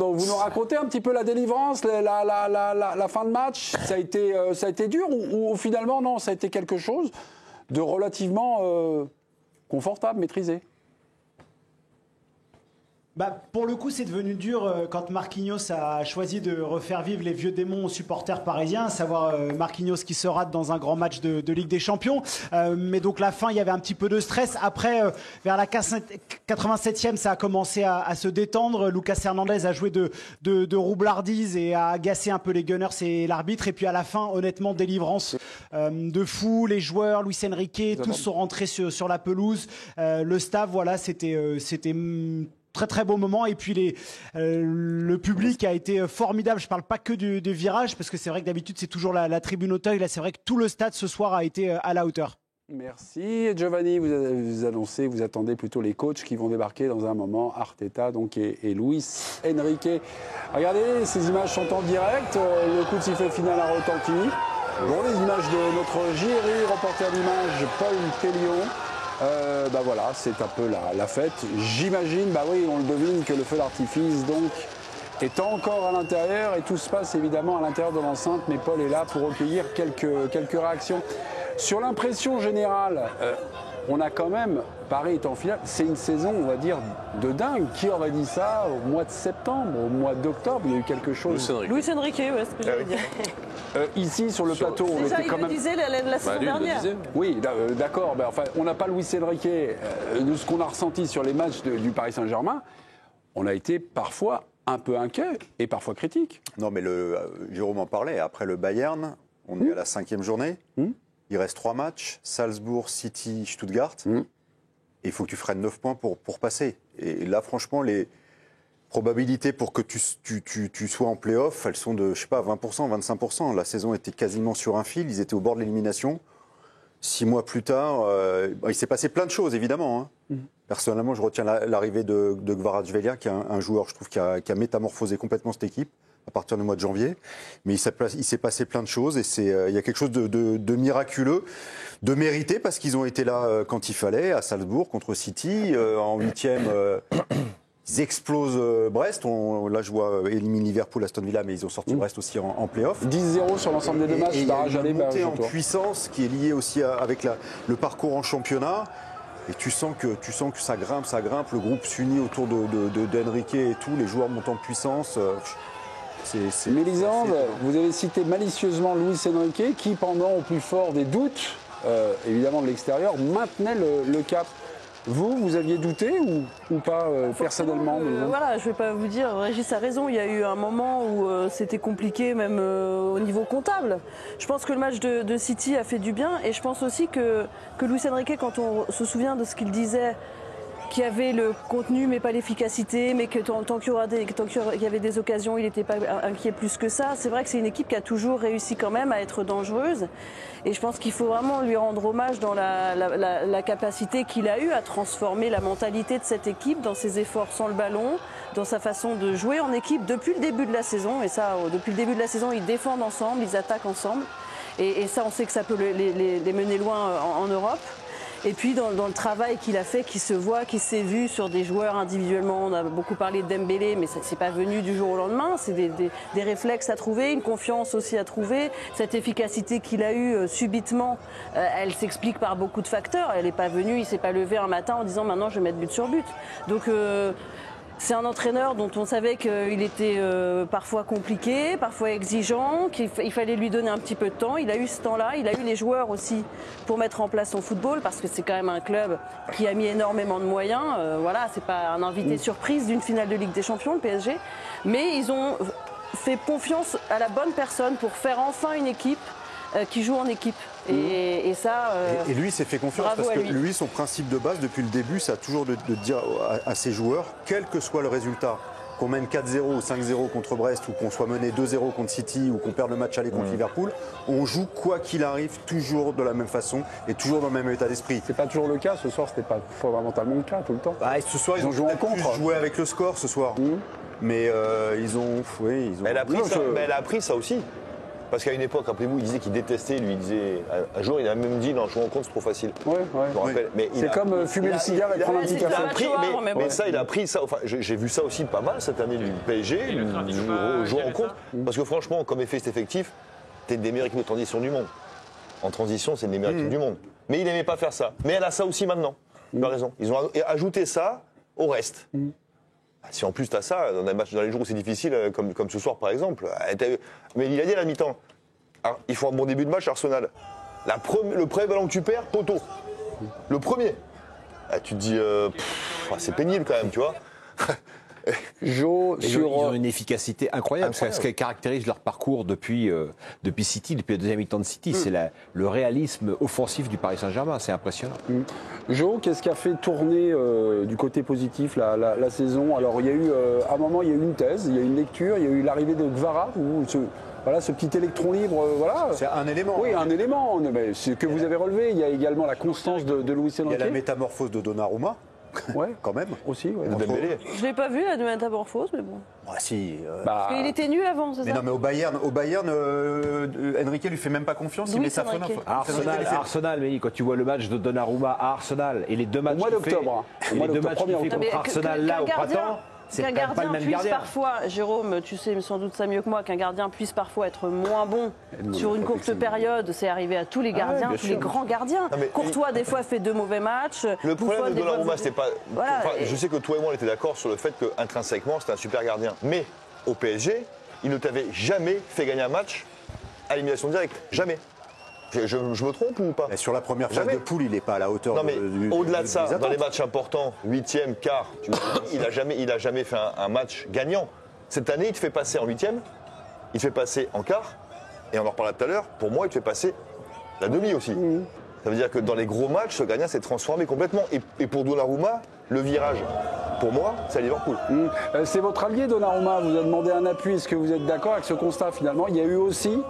Donc vous nous racontez un petit peu la délivrance, la fin de match, ça a été dur ou finalement non, ça a été quelque chose de relativement confortable, maîtrisé? Pour le coup, c'est devenu dur quand Marquinhos a choisi de refaire vivre les vieux démons aux supporters parisiens, à savoir Marquinhos qui se rate dans un grand match de Ligue des Champions. Mais donc la fin, il y avait un petit peu de stress. Après, vers la 87e, ça a commencé à se détendre. Lucas Hernandez a joué de roublardise et a agacé un peu les Gunners et l'arbitre. Et puis à la fin, honnêtement, délivrance de fou. Les joueurs, Luis Enrique, tous sont rentrés sur la pelouse. Le staff, voilà, c'était très très beau moment. Et puis le public a été formidable. Je parle pas que du virage, parce que c'est vrai que d'habitude c'est toujours la tribune Auteuil. Là c'est vrai que tout le stade ce soir a été à la hauteur. Merci Giovanni, vous annoncez, vous attendez plutôt les coachs qui vont débarquer dans un moment, Arteta donc et Luis Enrique. Regardez, ces images sont en direct, le coup de sifflet final a retenti. Bon, les images de notre JRI, reporter d'image Paul Pellion. Voilà, c'est un peu la fête. J'imagine, oui, on le devine, que le feu d'artifice donc est encore à l'intérieur et tout se passe évidemment à l'intérieur de l'enceinte. Mais Paul est là pour recueillir quelques réactions. Sur l'impression générale, on a quand même, Paris est en finale, c'est une saison, on va dire, de dingue. Qui aurait dit ça au mois de septembre, au mois d'octobre? Il y a eu quelque chose. Luis Enrique, ouais, c'est ce que j'allais dire. Ici, sur le plateau, on était quand même... Il le disait la saison dernière. Oui, d'accord. Enfin, on n'a pas Luis Enrique. De ce qu'on a ressenti sur les matchs du Paris Saint-Germain, on a été parfois un peu inquiet et parfois critique. Non, mais Jérôme en parlait. Après le Bayern, on est à la 5e journée. Il reste 3 matchs. Salzbourg, City, Stuttgart. Et il faut que tu freines 9 points pour passer. Et là, franchement, les probabilités pour que tu sois en play-off, elles sont de, je sais pas, 20%, 25%. La saison était quasiment sur un fil. Ils étaient au bord de l'élimination. 6 mois plus tard, il s'est passé plein de choses, évidemment. Personnellement, je retiens l'arrivée de Kvaratskhelia, qui est un joueur, je trouve, qui a métamorphosé complètement cette équipe à partir du mois de janvier. Mais il s'est passé plein de choses et il y a quelque chose de miraculeux, de mérité, parce qu'ils ont été là quand il fallait, à Salzbourg, contre City, en 8e. Ils explosent Brest. Là, je vois élimine Liverpool, Aston Villa, mais ils ont sorti Brest aussi en play-off. 10-0 sur l'ensemble des deux matchs. Et il y a une montée en puissance qui est liée aussi avec le parcours en championnat. Et tu sens que ça grimpe. Le groupe s'unit autour d'Enrique et tout. Les joueurs montent en puissance. Mélisande, vous avez cité malicieusement Luis Enrique, qui, pendant au plus fort des doutes, évidemment de l'extérieur, maintenait le cap. Vous aviez douté ou pas personnellement? Voilà, je ne vais pas vous dire, Régis a raison, il y a eu un moment où c'était compliqué même au niveau comptable. Je pense que le match de City a fait du bien et je pense aussi que Luis Enrique, quand on se souvient de ce qu'il disait, qu'il y avait le contenu mais pas l'efficacité, mais que tant qu'il y avait des occasions, il n'était pas inquiet plus que ça. C'est vrai que c'est une équipe qui a toujours réussi quand même à être dangereuse. Et je pense qu'il faut vraiment lui rendre hommage dans la capacité qu'il a eue à transformer la mentalité de cette équipe dans ses efforts sans le ballon, dans sa façon de jouer en équipe depuis le début de la saison. Et ça, depuis le début de la saison, ils défendent ensemble, ils attaquent ensemble. Et ça, on sait que ça peut les mener loin en Europe. Et puis dans le travail qu'il a fait, qui se voit, qui s'est vu sur des joueurs individuellement. On a beaucoup parlé de Dembélé, mais ça c'est pas venu du jour au lendemain. C'est des réflexes à trouver, une confiance aussi à trouver. Cette efficacité qu'il a eue subitement, elle s'explique par beaucoup de facteurs. Elle n'est pas venue, il s'est pas levé un matin en disant maintenant je vais mettre but sur but. Donc c'est un entraîneur dont on savait qu'il était parfois compliqué, parfois exigeant, qu'il fallait lui donner un petit peu de temps. Il a eu ce temps-là, il a eu les joueurs aussi pour mettre en place son football, parce que c'est quand même un club qui a mis énormément de moyens. Voilà, c'est pas un invité surprise d'une finale de Ligue des Champions, le PSG. Mais ils ont fait confiance à la bonne personne pour faire enfin une équipe qui joue en équipe. Et ça. Et lui, il s'est fait confiance parce que lui, son principe de base depuis le début, c'est toujours de dire à ses joueurs, quel que soit le résultat, qu'on mène 4-0 ou 5-0 contre Brest, ou qu'on soit mené 2-0 contre City, ou qu'on perde le match aller contre Liverpool, on joue quoi qu'il arrive, toujours de la même façon et toujours dans le même état d'esprit. C'est pas toujours le cas. Ce soir, c'était pas fondamentalement le cas tout le temps. Ce soir, ils ont joué en contre. Joué avec le score ce soir. Mais ils ont. Elle a appris ça aussi. Parce qu'à une époque, rappelez-vous, il disait qu'il détestait, lui, il disait, un jour, il a même dit, non, jouer en compte, c'est trop facile. Ouais, Je me rappelle. Mais c'est comme fumer le cigare et prendre un petit il a café. appris, mais ça, il a pris ça. Enfin, j'ai vu ça aussi pas mal cette année du PSG, jouer en compte. Parce que franchement, comme effet effectif, t'es une des meilleures équipes de transition du monde. En transition, c'est une des meilleures équipes du monde. Mais il n'aimait pas faire ça. Mais elle a ça aussi maintenant. Tu as raison. Ils ont ajouté ça au reste. Si en plus tu as ça, dans les jours où c'est difficile, comme ce soir par exemple, mais il a dit à la mi-temps, ils font un bon début de match Arsenal. Le premier ballon que tu perds, poteau. Le premier. Tu te dis, c'est pénible quand même, tu vois. Ils ont une efficacité incroyable. Ce qui caractérise leur parcours depuis City, depuis la deuxième mi-temps de City, c'est le réalisme offensif du Paris Saint-Germain. C'est impressionnant. Jo, qu'est-ce qui a fait tourner du côté positif la saison? Alors, il y a eu, à un moment, il y a eu une thèse, il y a eu une lecture, il y a eu l'arrivée de Gvara, ce petit électron libre, voilà. C'est un élément. Oui, un élément. Mais c'est que vous avez relevé. Il y a également la constance de Luis Enrique. Il y a la métamorphose de Donnarumma. Ouais, quand même. Aussi, ouais. Je l'ai pas vu la métamorphose, mais bon. Si. Parce qu'il était nul avant, c'est ça? Mais non, mais au Bayern, Enrique lui fait même pas confiance. Il met sa faune. Arsenal, mais quand tu vois le match de Donnarumma à Arsenal et les deux matchs au mois d'octobre, les deux matchs qu'il fait contre Arsenal là au printemps. Qu'un gardien puisse parfois, Jérôme, tu sais sans doute ça mieux que moi, qu'un gardien puisse parfois être moins bon sur une courte période, c'est arrivé à tous les gardiens, tous les grands gardiens. Courtois, des fois, fait 2 mauvais matchs. Le problème de Donnarumma, c'était pas. Voilà, je sais que toi et moi, on était d'accord sur le fait qu'intrinsèquement, c'était un super gardien. Mais au PSG, il ne t'avait jamais fait gagner un match à élimination directe. Jamais. Je me trompe ou pas? Sur la première phase de poule, il n'est pas à la hauteur. Non, mais au-delà de ça, dans les matchs importants, 8e, quart, il n'a jamais fait un match gagnant. Cette année, il te fait passer en 8e, il te fait passer en quart, et on en reparlera tout à l'heure, pour moi, il te fait passer la demi aussi. Ça veut dire que dans les gros matchs, ce gardien s'est transformé complètement. Et pour Donnarumma, le virage, pour moi, c'est à Liverpool. C'est votre allié, Donnarumma. Vous a demandé un appui. Est-ce que vous êtes d'accord avec ce constat, finalement? Il y a eu aussi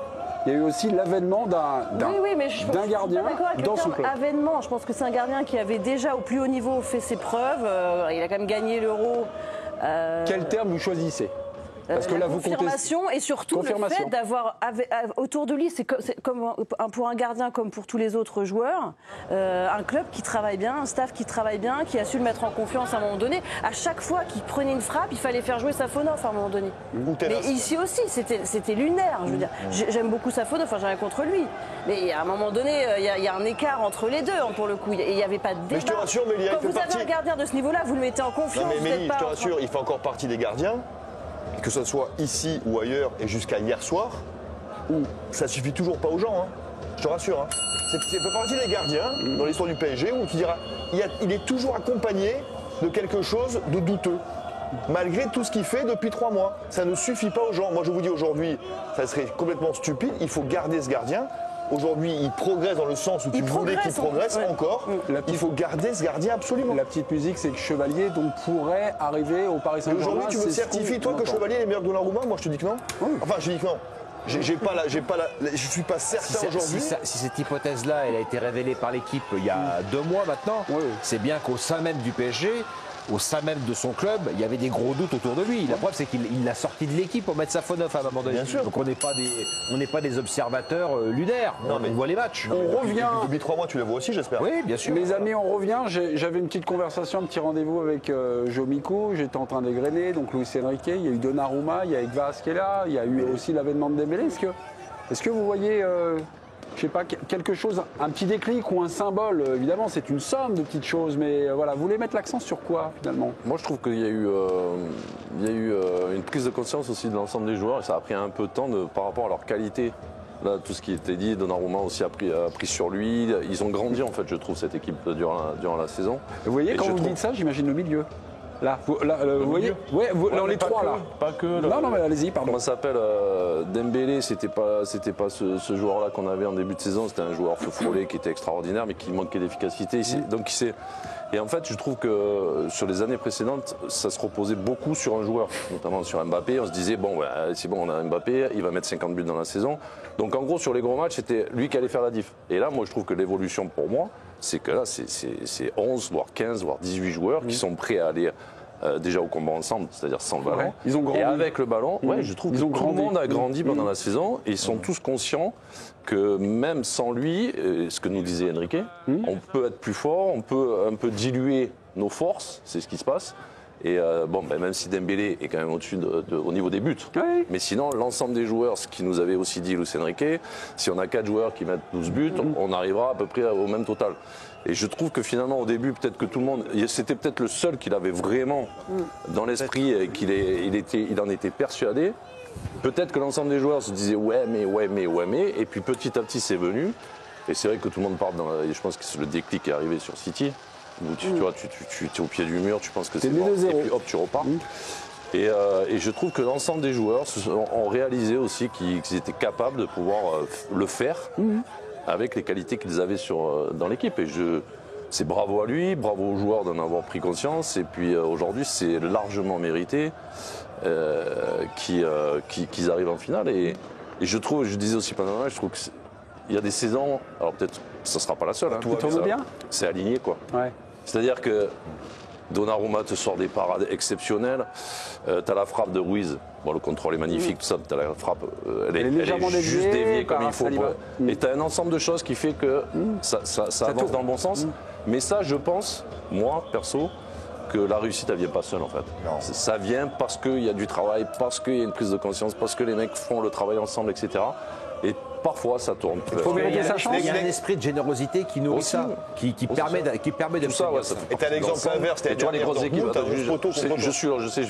l'avènement d'un gardien dans son club. Avènement, je pense que c'est un gardien qui avait déjà au plus haut niveau fait ses preuves. Il a quand même gagné l'Euro. Quel terme vous choisissez? Parce que la là, confirmation et surtout le fait d'avoir autour de lui, c'est comme pour un gardien comme pour tous les autres joueurs, un club qui travaille bien, un staff qui travaille bien, qui a su le mettre en confiance à un moment donné. À chaque fois qu'il prenait une frappe, il fallait faire jouer Safonov à un moment donné. Mais ici aussi, c'était lunaire. Je veux dire, j'aime beaucoup Safonov, enfin j'ai rien contre lui. Mais à un moment donné, il y a un écart entre les deux pour le coup. Il n'y avait pas de débat. Mais je te rassure, Mélie, quand vous avez un gardien de ce niveau-là, vous le mettez en confiance. Non, mais Mélie, je te rassure, il fait encore partie des gardiens. Que ce soit ici ou ailleurs et jusqu'à hier soir, où ça suffit toujours pas aux gens, je te rassure. C'est fait partie des gardiens dans l'histoire du PSG où tu diras il est toujours accompagné de quelque chose de douteux. Malgré tout ce qu'il fait depuis 3 mois. Ça ne suffit pas aux gens. Moi je vous dis aujourd'hui, ça serait complètement stupide, il faut garder ce gardien. Aujourd'hui, il progresse dans le sens où tu voulais qu'il progresse encore. Il faut garder ce gardien absolument. La petite musique, c'est que Chevalier pourrait arriver au Paris Saint-Germain. Aujourd'hui, tu me certifies, toi, que Chevalier est meilleur que Donnarumma? Moi, je te dis que non. Enfin, je dis que non. Je suis pas certain aujourd'hui. Si cette hypothèse-là, elle a été révélée par l'équipe il y a 2 mois maintenant, c'est bien qu'au sein même du PSG, au sein même de son club, il y avait des gros doutes autour de lui. La preuve, c'est qu'il l'a sorti de l'équipe pour mettre Safonov à un moment donné. Bien sûr. Donc on n'est pas des observateurs lunaires. On voit les matchs. On revient. Depuis 3 mois, tu les vois aussi, j'espère. Oui, bien sûr. Mes amis, on revient. J'avais une petite conversation, un petit rendez-vous avec Jomiko. J'étais en train d'égrener. Donc Luis Enrique, il y a eu Donnarumma, il y a Gvara qui est là, il y a eu aussi l'avènement de Dembélé. Est-ce que vous voyez je sais pas, quelque chose, un petit déclic ou un symbole? Évidemment, c'est une somme de petites choses, mais voilà, vous voulez mettre l'accent sur quoi, finalement? Moi, je trouve qu'il y a eu, une prise de conscience aussi de l'ensemble des joueurs, et ça a pris un peu de temps par rapport à leur qualité. Là, tout ce qui était dit, Donnarumma aussi a pris sur lui. Ils ont grandi, en fait, je trouve, cette équipe durant la saison. Vous voyez, quand vous dites ça, j'imagine le milieu. Là, vous voyez, dans les 3 là. Pas que. Non, mais allez-y, pardon. Comment ça s'appelle Dembélé, c'était pas ce joueur-là qu'on avait en début de saison. C'était un joueur feu follet qui était extraordinaire, mais qui manquait d'efficacité. Et en fait, je trouve que sur les années précédentes, ça se reposait beaucoup sur un joueur, notamment sur Mbappé. On se disait, bon, c'est bon, on a Mbappé, il va mettre 50 buts dans la saison. Donc en gros, sur les gros matchs, c'était lui qui allait faire la diff. Et là, moi, je trouve que l'évolution pour moi, c'est que là, c'est 11, voire 15, voire 18 joueurs qui sont prêts à aller déjà au combat ensemble, c'est-à-dire sans le ballon. Ouais, ils ont grandi. Et avec le ballon, je trouve que tout le monde a grandi pendant la saison et ils sont tous conscients que même sans lui, ce que nous disait Enrique, on peut être plus fort, on peut un peu diluer nos forces, c'est ce qui se passe. Et même si Dembélé est quand même au-dessus au niveau des buts, mais sinon l'ensemble des joueurs, ce qui nous avait aussi dit Luis Enrique, si on a 4 joueurs qui mettent 12 buts, on arrivera à peu près au même total. Et je trouve que finalement au début, peut-être que tout le monde, c'était peut-être le seul qu'il avait vraiment dans l'esprit et il en était persuadé. Peut-être que l'ensemble des joueurs se disaient ouais mais, et puis petit à petit c'est venu. Et c'est vrai que tout le monde part je pense que le déclic est arrivé sur City. Où tu vois, tu es au pied du mur, tu penses que c'est mort, et puis hop, tu repars. Et je trouve que l'ensemble des joueurs ont réalisé aussi qu'ils étaient capables de pouvoir le faire avec les qualités qu'ils avaient dans l'équipe. Et c'est bravo à lui, bravo aux joueurs d'en avoir pris conscience. Et puis aujourd'hui, c'est largement mérité qu'ils arrivent en finale. Et je disais aussi pendant un je trouve qu'il y a des saisons, alors peut-être ça ne sera pas la seule, tout tourne bien. C'est aligné quoi. Ouais. C'est-à-dire que Donnarumma te sort des parades exceptionnelles, tu as la frappe de Ruiz, le contrôle est magnifique, tout ça, tu as la frappe, elle est juste déviée comme il faut. Et tu as un ensemble de choses qui fait que ça avance dans le bon sens. Mais ça, je pense, moi, perso, que la réussite, elle ne vient pas seule en fait. Non. Ça vient parce qu'il y a du travail, parce qu'il y a une prise de conscience, parce que les mecs font le travail ensemble, etc. Et parfois, ça tourne. Il faut mériter sa chance. Il y a un esprit de générosité qui nourrit ça, qui permet de ça. Et tu as l'exemple inverse. Tu vois les grosses équipes. Je sais.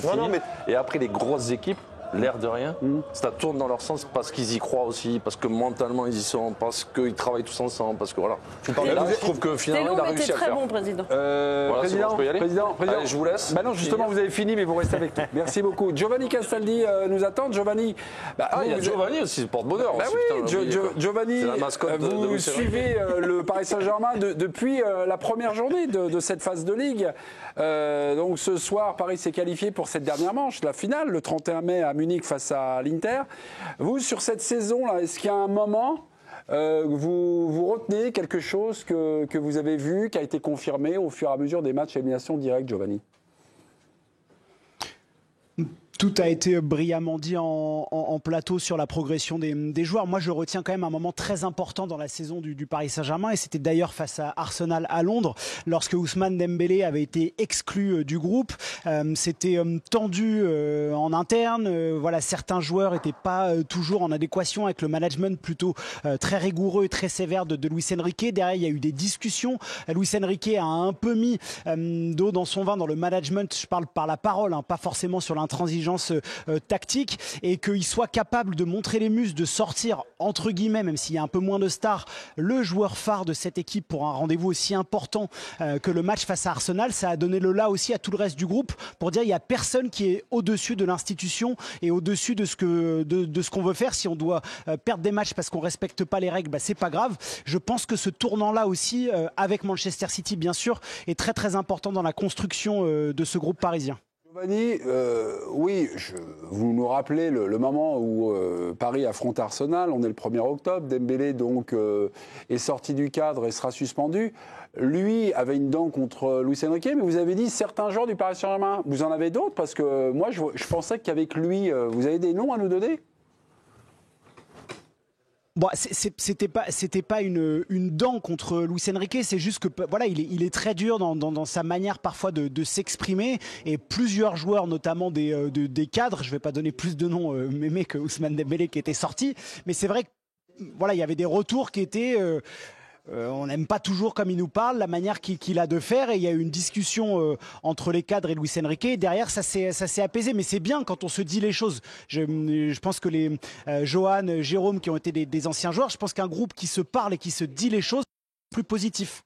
Et après, les grosses équipes, l'air de rien, ça tourne dans leur sens parce qu'ils y croient aussi, parce que mentalement ils y sont, parce qu'ils travaillent tous ensemble, parce que voilà. Là, je trouve que finalement, il a réussi à le faire. Très bon, président. Président, allez, je vous laisse. Non, justement, vous avez fini, mais vous restez avec nous. Merci beaucoup. Giovanni Castaldi nous attend. Giovanni. Il y a Giovanni aussi, porte-bonheur. Giovanni, vous suivez le Paris Saint-Germain depuis la première journée de cette phase de Ligue. Donc ce soir, Paris s'est qualifié pour cette dernière manche, la finale, le 31 mai à Munich face à l'Inter. Vous, sur cette saison-là, est-ce qu'il y a un moment vous retenez quelque chose que vous avez vu, qui a été confirmé au fur et à mesure des matchs à élimination directe, Giovanni ? Tout a été brillamment dit en plateau sur la progression des joueurs. Moi, je retiens quand même un moment très important dans la saison du Paris Saint-Germain, et c'était d'ailleurs face à Arsenal à Londres, lorsque Ousmane Dembélé avait été exclu du groupe. C'était tendu en interne. Voilà, certains joueurs n'étaient pas toujours en adéquation avec le management plutôt très rigoureux et très sévère de Luis Enrique. Derrière, il y a eu des discussions. Luis Enrique a un peu mis d'eau dans son vin dans le management. Je parle par la parole, pas forcément sur l'intransigeance tactique, et qu'il soit capable de montrer les muscles, de sortir entre guillemets, même s'il y a un peu moins de stars, le joueur phare de cette équipe pour un rendez-vous aussi important que le match face à Arsenal. Ça a donné le là aussi à tout le reste du groupe pour dire il n'y a personne qui est au-dessus de l'institution et au-dessus de ce qu'on veut faire. Si on doit perdre des matchs parce qu'on respecte pas les règles, c'est pas grave. Je pense que ce tournant-là aussi, avec Manchester City bien sûr, est très très important dans la construction de ce groupe parisien. Giovanni, vous nous rappelez le moment où Paris affronte Arsenal. On est le 1er octobre. Dembélé donc est sorti du cadre et sera suspendu. Lui avait une dent contre Luis Enrique, mais vous avez dit certains joueurs du Paris Saint-Germain. Vous en avez d'autres? Parce que moi, je pensais qu'avec lui, vous avez des noms à nous donner? Bon, c'était pas une dent contre Luis Enrique, c'est juste que voilà, il est très dur dans sa manière parfois de s'exprimer, et plusieurs joueurs, notamment des cadres, je vais pas donner plus de noms mémés que Ousmane Dembélé qui était sorti, mais c'est vrai que voilà, il y avait des retours qui étaient on n'aime pas toujours comme il nous parle, la manière qu'il a de faire, et il y a eu une discussion entre les cadres et Luis Enrique, et derrière ça s'est apaisé, mais c'est bien quand on se dit les choses. Je pense que les Johan, Jérôme qui ont été des anciens joueurs, je pense qu'un groupe qui se parle et qui se dit les choses est plus positif.